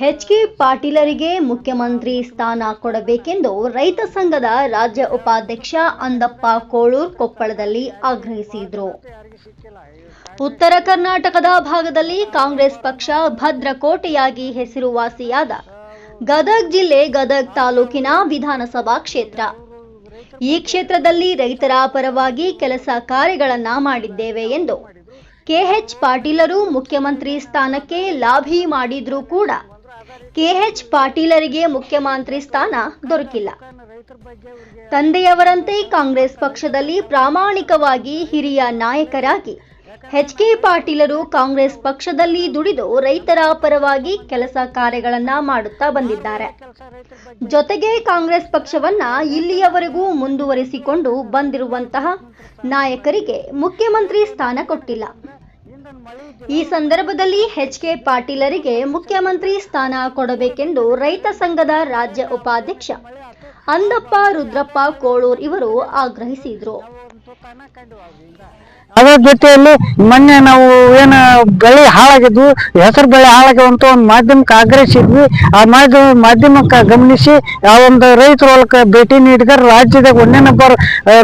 HK. ಪಾಟೀಲರಿಗೆ ಮುಖ್ಯಮಂತ್ರಿ ಸ್ಥಾನ ಕೊಡಬೇಕೆಂದು ರೈತ ಸಂಘದ ರಾಜ್ಯ ಉಪಾಧ್ಯಕ್ಷ ಅಂದಪ್ಪ ಕೋಳೂರ್ ಕೊಪ್ಪಳದಲ್ಲಿ ಆಗ್ರಹಿಸಿದರು. ಉತ್ತರ ಕರ್ನಾಟಕದ ಭಾಗದಲ್ಲಿ ಕಾಂಗ್ರೆಸ್ ಪಕ್ಷ ಭದ್ರಕೋಟೆಯಾಗಿ ಹೆಸರುವಾಸಿಯಾದ ಗದಗ ಜಿಲ್ಲೆ ಗದಗ ತಾಲೂಕಿನ ವಿಧಾನಸಭಾ ಕ್ಷೇತ್ರ. ಈ ಕ್ಷೇತ್ರದಲ್ಲಿ ರೈತರ ಪರವಾಗಿ ಕೆಲಸ ಕಾರ್ಯಗಳನ್ನು ಮಾಡಿದ್ದೇವೆ ಎಂದು ಕೆ.ಎಚ್. ಪಾಟೀಲರು ಮುಖ್ಯಮಂತ್ರಿ ಸ್ಥಾನಕ್ಕೆ ಲಾಭಿ ಮಾಡಿದ್ರೂ ಕೂಡ ಕೆ.ಎಚ್. ಪಾಟೀಲರಿಗೆ ಮುಖ್ಯಮಂತ್ರಿ ಸ್ಥಾನ ದೊರಕಿಲ್ಲ. ತಂದೆಯವರಂತೆ ಕಾಂಗ್ರೆಸ್ ಪಕ್ಷದಲ್ಲಿ ಪ್ರಾಮಾಣಿಕವಾಗಿ ಹಿರಿಯ ನಾಯಕರಾಗಿ ಎಚ್.ಕೆ. ಪಾಟೀಲರು ಕಾಂಗ್ರೆಸ್ ಪಕ್ಷದಲ್ಲಿ ದುಡಿದು ರೈತರ ಪರವಾಗಿ ಕೆಲಸ ಕಾರ್ಯಗಳನ್ನ ಮಾಡುತ್ತಾ ಬಂದಿದ್ದಾರೆ. ಜೊತೆಗೆ ಕಾಂಗ್ರೆಸ್ ಪಕ್ಷವನ್ನ ಇಲ್ಲಿಯವರೆಗೂ ಮುಂದುವರಿಸಿಕೊಂಡು ಬಂದಿರುವಂತಹ ನಾಯಕರಿಗೆ ಮುಖ್ಯಮಂತ್ರಿ ಸ್ಥಾನ ಕೊಟ್ಟಿಲ್ಲ. ಈ ಸಂದರ್ಭದಲ್ಲಿ ಎಚ್.ಕೆ. ಪಾಟೀಲರಿಗೆ ಮುಖ್ಯಮಂತ್ರಿ ಸ್ಥಾನ ಕೊಡಬೇಕೆಂದು ರೈತ ಸಂಘದ ರಾಜ್ಯ ಉಪಾಧ್ಯಕ್ಷ ಅಂದಪ್ಪ ರುದ್ರಪ್ಪ ಕೋಳೂರ್ ಇವರು ಆಗ್ರಹಿಸಿದರು. ಅದರ ಜೊತೆಯಲ್ಲಿ ಮೊನ್ನೆ ನಾವು ಏನು ಬೆಳೆ ಹಾಳಾಗಿದ್ವು, ಹೆಸರು ಬೆಳೆ ಹಾಳಾಗಿವಂತ ಒಂದು ಮಾಧ್ಯಮಕ್ಕೆ ಆಗ್ರಹಿಸಿದ್ವಿ. ಆ ಮಾಧ್ಯಮಕ್ಕೆ ಗಮನಿಸಿ ಆ ಒಂದು ರೈತರ ಹೊಲಕ್ಕೆ ಭೇಟಿ ನೀಡಿದಾರೆ. ರಾಜ್ಯದಾಗ ಒಂದೇ ನಂಬರ್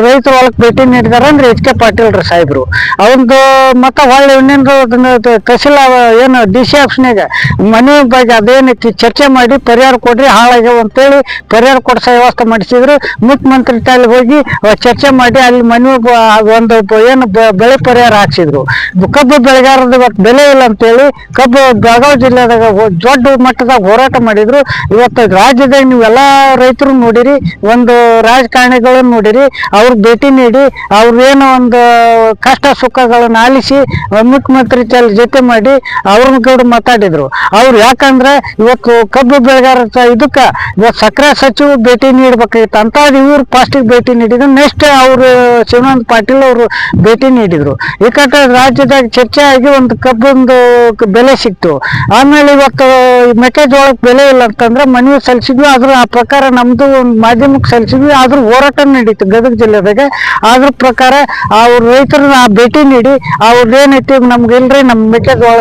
ರೈತರ ಹೊಲಕ್ಕೆ ಭೇಟಿ ನೀಡಿದಾರೆ ಅಂದ್ರೆ ಎಚ್.ಕೆ. ಪಾಟೀಲ್ ಸಾಹೇಬ್ರು. ಅವೊಂದು ಮತ್ತೆ ಹೊಳ್ಳಿ ಇನ್ನೇನು ತಹಸೀಲ್ ಏನು DC ಆಫೀಸ್ನಾಗ ಮನೆ ಬಗ್ಗೆ ಅದೇನೈತಿ ಚರ್ಚೆ ಮಾಡಿ ಪರಿಹಾರ ಕೊಡ್ರಿ ಹಾಳಾಗ್ಯಾವ ಅಂತೇಳಿ ಪರಿಹಾರ ಕೊಡಿಸೋ ವ್ಯವಸ್ಥೆ ಮಾಡಿಸಿದ್ರು. ಮುಖ್ಯಮಂತ್ರಿ ತಾಲಿ ಹೋಗಿ ಚರ್ಚೆ ಮಾಡಿ ಅಲ್ಲಿ ಮನೆ ಒಂದು ಏನು ಬೆಳೆ ಪರಿಹಾರ ಹಾಕ್ಸಿದ್ರು. ಕಬ್ಬು ಬೆಳೆಗಾರರ ಬೆಲೆ ಇಲ್ಲ ಅಂತೇಳಿ ಕಬ್ಬು ಬೆಳಗಾವಿ ಜಿಲ್ಲೆದಾಗ ದೊಡ್ಡ ಮಟ್ಟದಾಗ ಹೋರಾಟ ಮಾಡಿದ್ರು. ಇವತ್ತು ರಾಜ್ಯದಾಗ ನೀವೆಲ್ಲ ರೈತರು ನೋಡಿರಿ, ಒಂದು ರಾಜಕಾರಣಿಗಳನ್ನು ನೋಡಿರಿ, ಅವ್ರ ಭೇಟಿ ನೀಡಿ ಅವ್ರೇನೋ ಒಂದು ಕಷ್ಟ ಸುಖಗಳನ್ನ ಆಲಿಸಿ ಮುಖ್ಯಮಂತ್ರಿ ಜೊತೆ ಮಾಡಿ ಅವ್ರನ್ನ ಕೂಡ ಮಾತಾಡಿದ್ರು. ಅವ್ರು ಯಾಕಂದ್ರೆ ಇವತ್ತು ಕಬ್ಬು ಬೆಳೆಗಾರ ಇದಕ್ಕ ಇವತ್ತು ಸಕ್ಕರೆ ಸಚಿವ ಭೇಟಿ ನೀಡ್ಬೇಕಾಗಿತ್ತು ಅಂತ ಇವ್ರು ಫಸ್ಟಿಗೆ ಭೇಟಿ ನೀಡಿದ್ರು. ನೆಕ್ಸ್ಟ್ ಅವರು ಶಿವಾನಂದ ಪಾಟೀಲ್ ಅವರು ಭೇಟಿ ನೀಡಿದ್ರು. ಈ ಕಡೆ ರಾಜ್ಯದಾಗ ಚರ್ಚೆ ಆಗಿ ಒಂದು ಕಬ್ಬೊಂದು ಬೆಲೆ ಸಿಕ್ತು. ಆಮೇಲೆ ಇವತ್ತು ಮೆಕ್ಕೆಜೋಳಕ್ಕೆ ಬೆಲೆ ಇಲ್ಲ ಅಂತಂದ್ರೆ ಮನವಿ ಸಲ್ಲಿಸಿದ್ವಿ. ಅದ್ರ ಆ ಪ್ರಕಾರ ನಮ್ದು ಒಂದು ಮಾಧ್ಯಮಕ್ಕೆ ಸಲ್ಲಿಸಿದ್ವಿ. ಆದ್ರೂ ಹೋರಾಟ ನಡೀತು ಗದಗ ಜಿಲ್ಲೆದಾಗ. ಅದ್ರ ಪ್ರಕಾರ ಅವ್ರ ರೈತರನ್ನ ಭೇಟಿ ನೀಡಿ ಅವ್ರದ್ದೇನೈತಿ ನಮ್ಗೆ ಇಲ್ರಿ ನಮ್ಮ ಮೆಕ್ಕೆಜೋಳ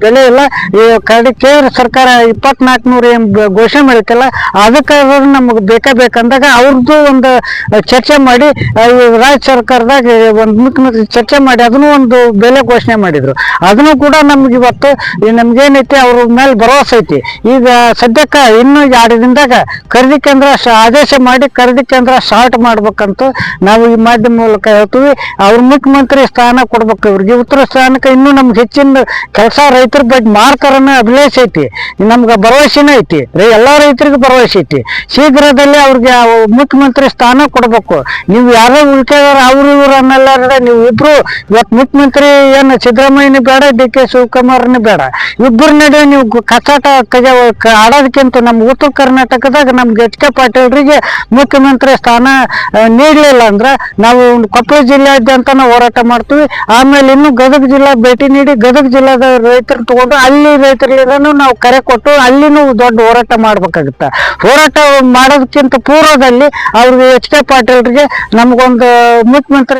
ಬೆಲೆ ಇಲ್ಲ, ಈ ಕಡೆ ಕೇಂದ್ರ ಸರ್ಕಾರ 2400 ಘೋಷಣೆ ಮಾಡಿತ್ತಲ್ಲ ಅದಕ್ಕಾದ್ರೂ ನಮಗೆ ಬೇಕಂದಾಗ ಅವ್ರದ್ದು ಒಂದು ಚರ್ಚೆ ಮಾಡಿ ರಾಜ್ಯ ಸರ್ಕಾರದಾಗ ಒಂದು ಮುಖ್ಯಮಂತ್ರಿ ಚರ್ಚೆ ಮಾಡಿ ಅದನ್ನು ಒಂದು ಬೆಲೆ ಘೋಷಣೆ ಮಾಡಿದ್ರು. ಅದನ್ನು ಕೂಡ ನಮ್ಗೆ ಇವತ್ತು ನಮ್ಗೇನೈತಿ ಅವ್ರ ಮೇಲೆ ಭರವಸೆ ಐತಿ. ಈಗ ಸದ್ಯಕ್ಕೆ ಇನ್ನು 2 ದಿನದಾಗ ಖರೀದಿ ಕೇಂದ್ರ ಆದೇಶ ಮಾಡಿ ಖರೀದಿ ಕೇಂದ್ರ ಸ್ಟಾರ್ಟ್ ಮಾಡ್ಬೇಕಂತ ನಾವು ಈ ಮಾಧ್ಯಮ ಮೂಲಕ ಹೇಳ್ತೀವಿ. ಅವ್ರ ಮುಖ್ಯಮಂತ್ರಿ ಸ್ಥಾನ ಕೊಡ್ಬೇಕು. ಇವ್ರಿಗೆ ಉತ್ತರ ಸ್ಥಾನಕ್ಕೆ ಇನ್ನೂ ನಮ್ಗೆ ಹೆಚ್ಚಿನ ಕೆಲಸ ರೈತರ ಬಗ್ಗೆ ಮಾಡ್ತಾರನ್ನ ಅಭಿಲಾಷೆ ಐತಿ, ನಮ್ಗೆ ಭರವಸೆನೇ ಐತಿ. ಎಲ್ಲಾ ರೈತರಿಗೆ ಭರವಸೆ ಐತಿ. ಶೀಘ್ರದಲ್ಲೇ ಅವ್ರಿಗೆ ಮುಖ್ಯಮಂತ್ರಿ ಸ್ಥಾನ ಕೊಡ್ಬೇಕು. ನೀವು ಯಾರೋ ಉಳ್ಕೆದಾರ ಅವ್ರು ಇವ್ರು ಅನ್ನಲ್ಲ. ನೀವು ಇಬ್ರು ಇವತ್ತು ಮುಖ್ಯಮಂತ್ರಿ ಏನು ಸಿದ್ದರಾಮಯ್ಯನ ಬೇಡ, ಡಿ.ಕೆ. ಶಿವಕುಮಾರ್ನ ಬೇಡ, ಇಬ್ಬರ ನಡುವೆ ನೀವು ಕಚಾಟ ಆಡೋದಕ್ಕಿಂತ ನಮ್ಮ ಉತ್ತರ ಕರ್ನಾಟಕದಾಗ ನಮ್ಗೆ ಎಚ್.ಕೆ. ಪಾಟೀಲ್ರಿಗೆ ಮುಖ್ಯಮಂತ್ರಿ ಸ್ಥಾನ ನೀಡಲಿಲ್ಲ ಅಂದ್ರೆ ನಾವು ಕೊಪ್ಪಳ ಜಿಲ್ಲೆಯಾದ್ಯಂತ ಹೋರಾಟ ಮಾಡ್ತೀವಿ. ಆಮೇಲೆ ಇನ್ನು ಗದಗ ಜಿಲ್ಲಾ ಭೇಟಿ ನೀಡಿ ಗದಗ ಜಿಲ್ಲಾದ ರೈತರು ತಗೊಂಡು ಅಲ್ಲಿ ರೈತರಿಗೂ ನಾವು ಕರೆ ಕೊಟ್ಟು ಅಲ್ಲಿನೂ ದೊಡ್ಡ ಹೋರಾಟ ಮಾಡ್ಬೇಕಾಗುತ್ತೆ. ಹೋರಾಟ ಮಾಡೋದಕ್ಕಿಂತ ಪೂರ್ವದಲ್ಲಿ ಅವ್ರಿಗೆ ಎಚ್.ಕೆ. ಪಾಟೀಲ್ರಿಗೆ ನಮಗೊಂದು ಮುಖ್ಯಮಂತ್ರಿ